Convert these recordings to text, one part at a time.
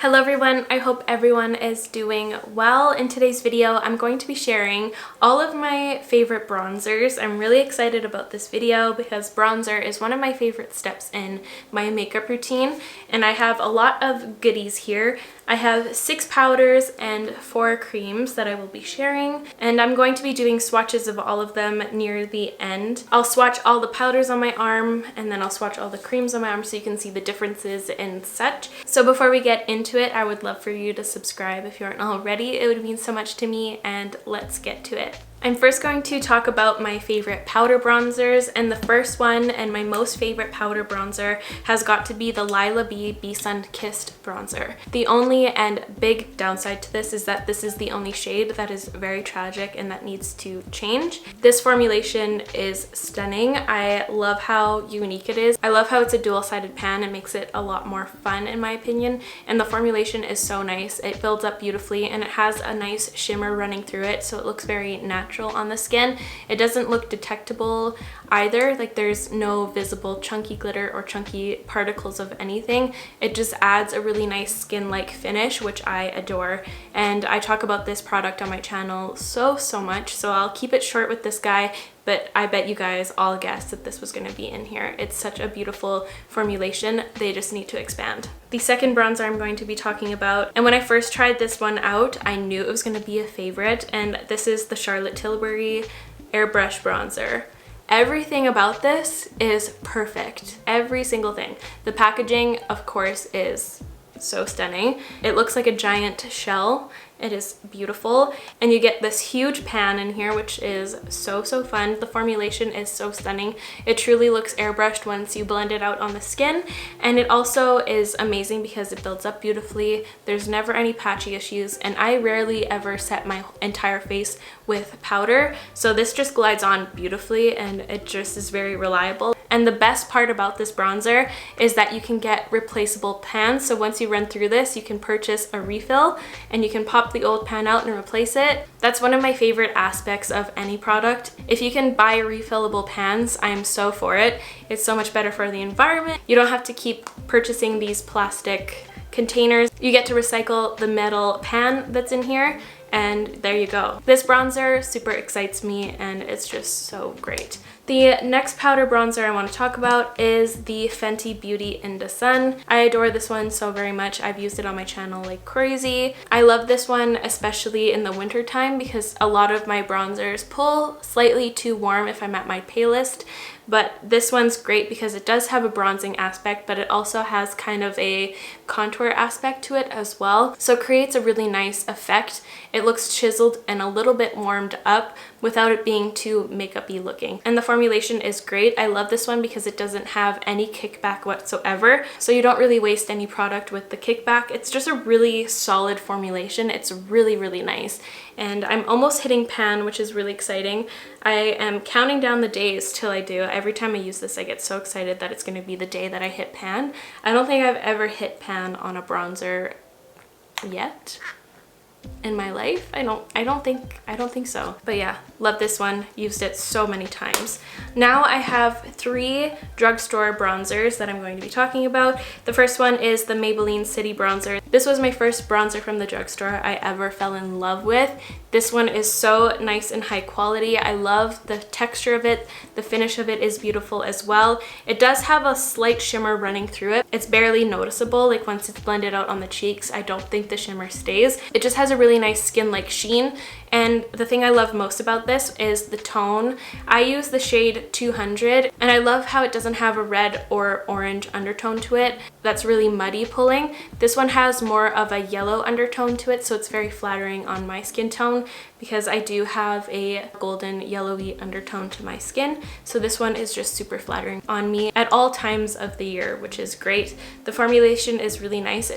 Hello everyone, I hope everyone is doing well. In today's video, I'm going to be sharing all of my favorite bronzers. I'm really excited about this video because bronzer is one of my favorite steps in my makeup routine, and I have a lot of goodies here. I have 6 powders and 4 creams that I will be sharing, and I'm going to be doing swatches of all of them near the end. I'll swatch all the powders on my arm, and then I'll swatch all the creams on my arm so you can see the differences and such. So before we get into it, I would love for you to subscribe if you aren't already. It would mean so much to me, and let's get to it. I'm first going to talk about my favorite powder bronzers, and the first one and my most favorite powder bronzer has got to be the Lila B Sun Kissed bronzer. The only and big downside to this is that this is the only shade that is very tragic and that needs to change. This formulation is stunning. I love how unique it is. I love how it's a dual-sided pan. It makes it a lot more fun in my opinion, and the formulation is so nice. It builds up beautifully and it has a nice shimmer running through it, so it looks very natural on the skin. It doesn't look detectable either, like there's no visible chunky glitter or chunky particles of anything. It just adds a really nice skin-like finish, which I adore, and I talk about this product on my channel so much, so I'll keep it short with this guy, but I bet you guys all guessed that this was going to be in here. It's such a beautiful formulation. They just need to expand. The second bronzer I'm going to be talking about, and when I first tried this one out, I knew it was going to be a favorite, and this is the Charlotte Tilbury Airbrush Bronzer. Everything about this is perfect. Every single thing. The packaging, of course, is so stunning. It looks like a giant shell. It is beautiful, and you get this huge pan in here, which is so fun. The formulation is so stunning. It truly looks airbrushed once you blend it out on the skin, and it also is amazing because it builds up beautifully. There's never any patchy issues, and I rarely ever set my entire face with powder, so this just glides on beautifully and it just is very reliable. And the best part about this bronzer is that you can get replaceable pans. So once you run through this, you can purchase a refill and you can pop the old pan out and replace it. That's one of my favorite aspects of any product. If you can buy refillable pans, I'm so for it. It's so much better for the environment. You don't have to keep purchasing these plastic containers. You get to recycle the metal pan that's in here, and there you go. This bronzer super excites me, and it's just so great. The next powder bronzer I want to talk about is the Fenty Beauty in the Sun. I adore this one so very much. I've used it on my channel like crazy. I love this one especially in the winter time because a lot of my bronzers pull slightly too warm if I'm at my palest. But this one's great because it does have a bronzing aspect, but it also has kind of a contour aspect to it as well. So it creates a really nice effect. It looks chiseled and a little bit warmed up without it being too makeup-y looking. And the formulation is great. I love this one because it doesn't have any kickback whatsoever. So you don't really waste any product with the kickback. It's just a really solid formulation. It's really nice. And I'm almost hitting pan, which is really exciting. I am counting down the days till I do. Every time I use this, I get so excited that it's going to be the day that I hit pan. I don't think I've ever hit pan on a bronzer yet in my life. I don't think so. But yeah, love this one. Used it so many times. Now I have 3 drugstore bronzers that I'm going to be talking about. The first one is the Maybelline City Bronzer. This was my first bronzer from the drugstore I ever fell in love with. This one is so nice and high quality. I love the texture of it. The finish of it is beautiful as well. It does have a slight shimmer running through it. It's barely noticeable. Like once it's blended out on the cheeks, I don't think the shimmer stays. It just has a really nice skin-like sheen. And the thing I love most about this is the tone. I use the shade 200, and I love how it doesn't have a red or orange undertone to it. That's really muddy pulling. This one has more of a yellow undertone to it, so it's very flattering on my skin tone because I do have a golden yellowy undertone to my skin. So this one is just super flattering on me at all times of the year, which is great. The formulation is really nice.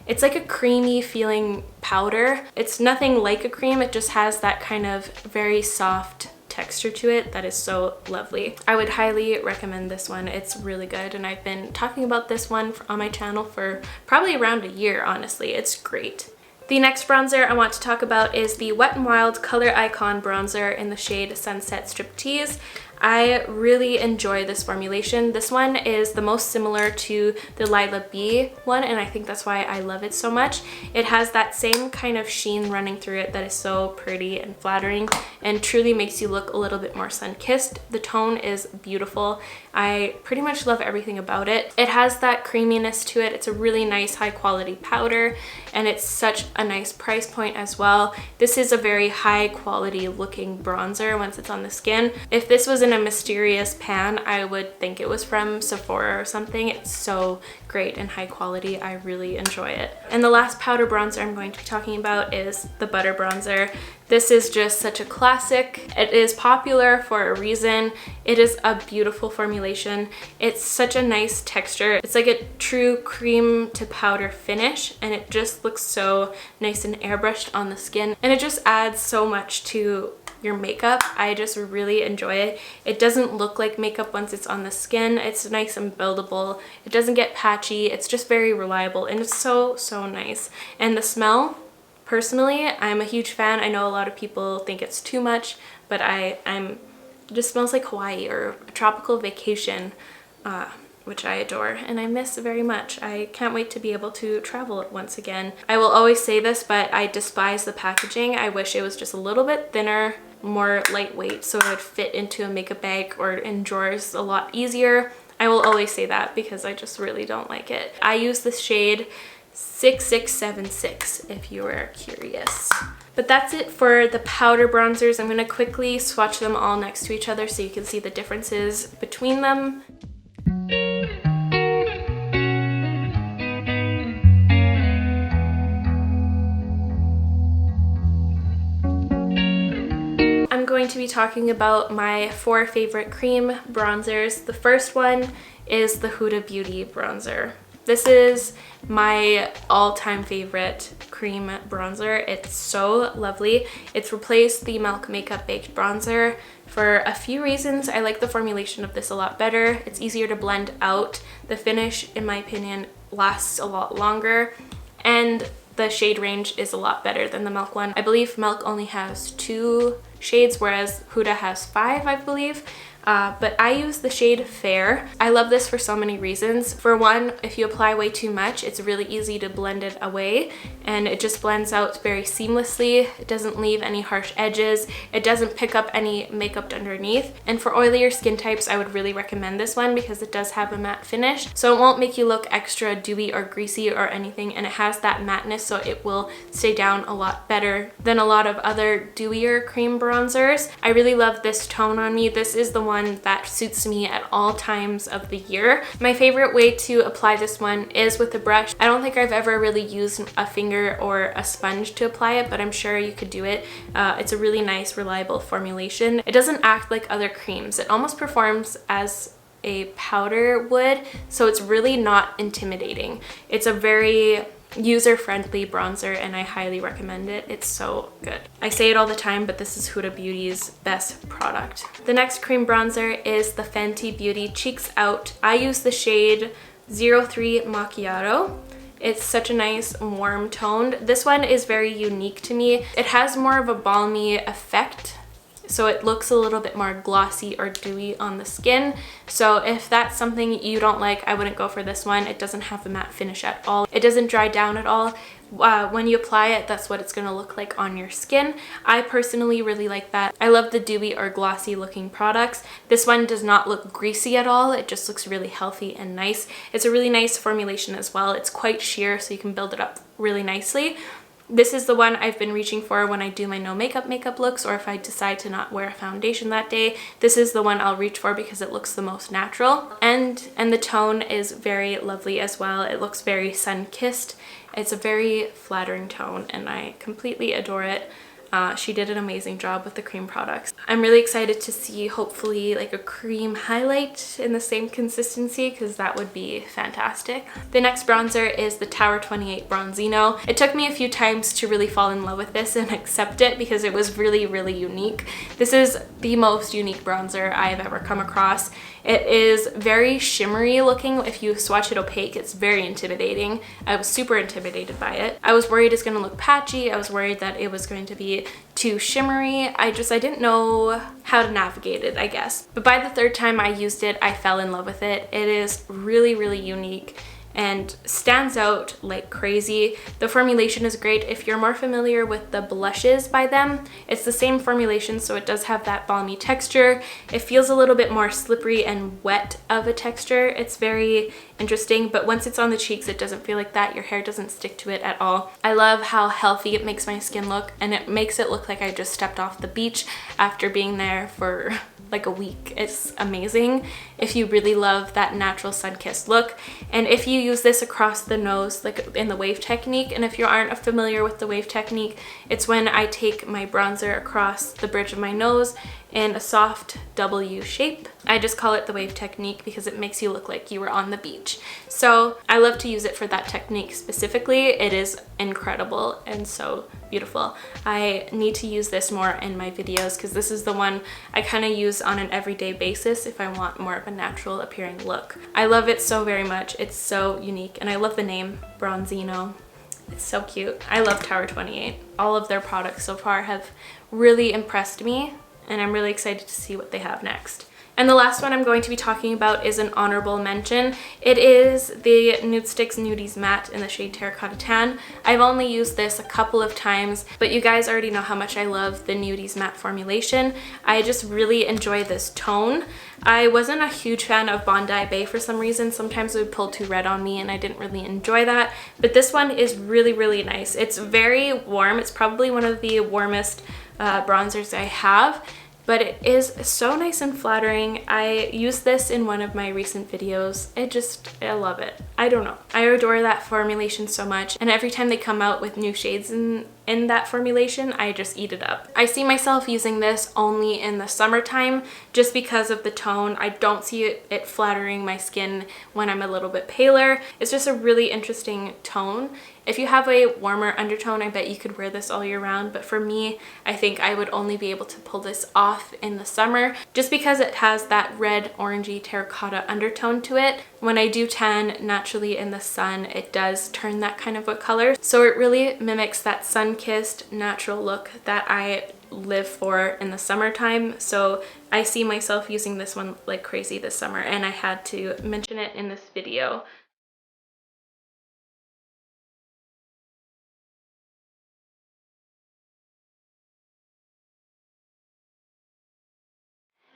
It's like a creamy feeling powder. It's nothing like a cream, it just has that kind of very soft texture to it that is so lovely. I would highly recommend this one. It's really good, and I've been talking about this one on my channel for probably around a year, honestly. It's great. The next bronzer I want to talk about is the Wet n Wild Color Icon Bronzer in the shade Sunset Striptease. I really enjoy this formulation. This one is the most similar to the Lila B one, and I think that's why I love it so much. It has that same kind of sheen running through it that is so pretty and flattering and truly makes you look a little bit more sun-kissed. The tone is beautiful. I pretty much love everything about it. It has that creaminess to it. It's a really nice high quality powder, and it's such a nice price point as well. This is a very high quality looking bronzer once it's on the skin. If this was in a mysterious pan, I would think it was from Sephora or something. It's so great and high quality. I really enjoy it. And the last powder bronzer I'm going to be talking about is the Butter Bronzer. This is just such a classic. It is popular for a reason. It is a beautiful formulation. It's such a nice texture. It's like a true cream to powder finish, and it just looks so nice and airbrushed on the skin, and it just adds so much to your makeup. I just really enjoy it. It doesn't look like makeup once it's on the skin. It's nice and buildable. It doesn't get patchy. It's just very reliable, and it's so nice. And the smell, personally, I'm a huge fan. I know a lot of people think it's too much, but it just smells like Hawaii or a tropical vacation, which I adore and I miss very much. I can't wait to be able to travel once again. I will always say this, but I despise the packaging. I wish it was just a little bit thinner, more lightweight, so it would fit into a makeup bag or in drawers a lot easier. I will always say that because I just really don't like it. I use the shade 6676 if you are curious. But that's it for the powder bronzers. I'm going to quickly swatch them all next to each other so you can see the differences between them. I'm going to be talking about my 4 favorite cream bronzers. The first one is the Huda Beauty bronzer. This is my all-time favorite cream bronzer. It's so lovely. It's replaced the Milk Makeup Baked Bronzer for a few reasons. I like the formulation of this a lot better. It's easier to blend out. The finish, in my opinion, lasts a lot longer, and the shade range is a lot better than the Milk one. I believe Milk only has 2 shades, whereas Huda has 5, I believe. But I use the shade Fair. I love this for so many reasons. For one, if you apply way too much, it's really easy to blend it away, and it just blends out very seamlessly. It doesn't leave any harsh edges. It doesn't pick up any makeup underneath. And for oilier skin types, I would really recommend this one because it does have a matte finish. So it won't make you look extra dewy or greasy or anything, and it has that matteness, so it will stay down a lot better than a lot of other dewier cream bronzers. I really love this tone on me. This is the one that suits me at all times of the year. My favorite way to apply this one is with a brush. I don't think I've ever really used a finger or a sponge to apply it, but I'm sure you could do it. It's a really nice, reliable formulation. It doesn't act like other creams. It almost performs as a powder would, so it's really not intimidating. It's a very user-friendly bronzer, and I highly recommend it. It's so good. I say it all the time, but this is Huda Beauty's best product. The next cream bronzer is the Fenty Beauty Cheeks Out. I use the shade 03 Macchiato. It's such a nice warm toned. This one is very unique to me. It has more of a balmy effect, so it looks a little bit more glossy or dewy on the skin. So if that's something you don't like, I wouldn't go for this one. It doesn't have a matte finish at all. It doesn't dry down at all. When you apply it, that's what it's going to look like on your skin. I personally really like that. I love the dewy or glossy looking products. This one does not look greasy at all. It just looks really healthy and nice. It's a really nice formulation as well. It's quite sheer, so you can build it up really nicely. This is the one I've been reaching for when I do my no makeup looks, or if I decide to not wear a foundation that day. This is the one I'll reach for because it looks the most natural, and the tone is very lovely as well. It looks very sun-kissed. It's a very flattering tone, and I completely adore it. She did an amazing job with the cream products. I'm really excited to see hopefully like a cream highlight in the same consistency, because that would be fantastic. The next bronzer is the Tower 28 Bronzino. It took me a few times to really fall in love with this and accept it because it was really unique. This is the most unique bronzer I have ever come across. It is very shimmery looking. If you swatch it opaque, it's very intimidating. I was super intimidated by it. I was worried it's going to look patchy. I was worried that it was going to be be too shimmery. I didn't know how to navigate it, I guess. But by the third time I used it, I fell in love with it. It is really, really unique and stands out like crazy. The formulation is great. If you're more familiar with the blushes by them, it's the same formulation, so it does have that balmy texture. It feels a little bit more slippery and wet of a texture. It's very interesting, but once it's on the cheeks, it doesn't feel like that. Your hair doesn't stick to it at all. I love how healthy it makes my skin look, and it makes it look like I just stepped off the beach after being there for like a week. It's amazing if you really love that natural sun-kissed look. And if you use this across the nose, like in the wave technique, and if you aren't familiar with the wave technique, it's when I take my bronzer across the bridge of my nose in a soft W shape. I just call it the wave technique because it makes you look like you were on the beach. So I love to use it for that technique specifically. It is incredible and so beautiful. I need to use this more in my videos because this is the one I kind of use on an everyday basis if I want more of a natural appearing look. I love it so very much. It's so unique, and I love the name Bronzino. It's so cute. I love Tower 28. All of their products so far have really impressed me, and I'm really excited to see what they have next. And the last one I'm going to be talking about is an honorable mention. It is the Nudestix Nudies Matte in the shade Terracotta Tan. I've only used this a couple of times, but you guys already know how much I love the Nudies Matte formulation. I just really enjoy this tone. I wasn't a huge fan of Bondi Bay for some reason. Sometimes it would pull too red on me and I didn't really enjoy that. But this one is really, really nice. It's very warm. It's probably one of the warmest bronzers I have. But it is so nice and flattering. I used this in one of my recent videos. I love it. I don't know. I adore that formulation so much. And every time they come out with new shades in that formulation, I just eat it up. I see myself using this only in the summertime just because of the tone. I don't see it flattering my skin when I'm a little bit paler. It's just a really interesting tone. If you have a warmer undertone, I bet you could wear this all year round, but for me, I think I would only be able to pull this off in the summer just because it has that red orangey terracotta undertone to it. When I do tan naturally in the sun, it does turn that kind of a color. So it really mimics that sun-kissed natural look that I live for in the summertime. So I see myself using this one like crazy this summer, and I had to mention it in this video.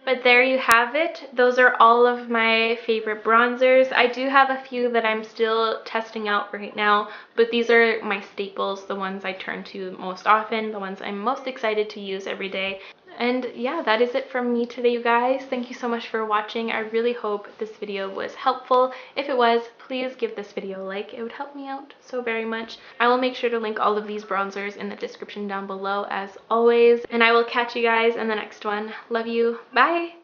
But there you have it. Those are all of my favorite bronzers. I do have a few that I'm still testing out right now, but these are my staples, the ones I turn to most often, the ones I'm most excited to use every day. And yeah, that is it from me today, you guys. Thank you so much for watching. I really hope this video was helpful. If it was, please give this video a like. It would help me out so very much. I will make sure to link all of these bronzers in the description down below as always. And I will catch you guys in the next one. Love you. Bye!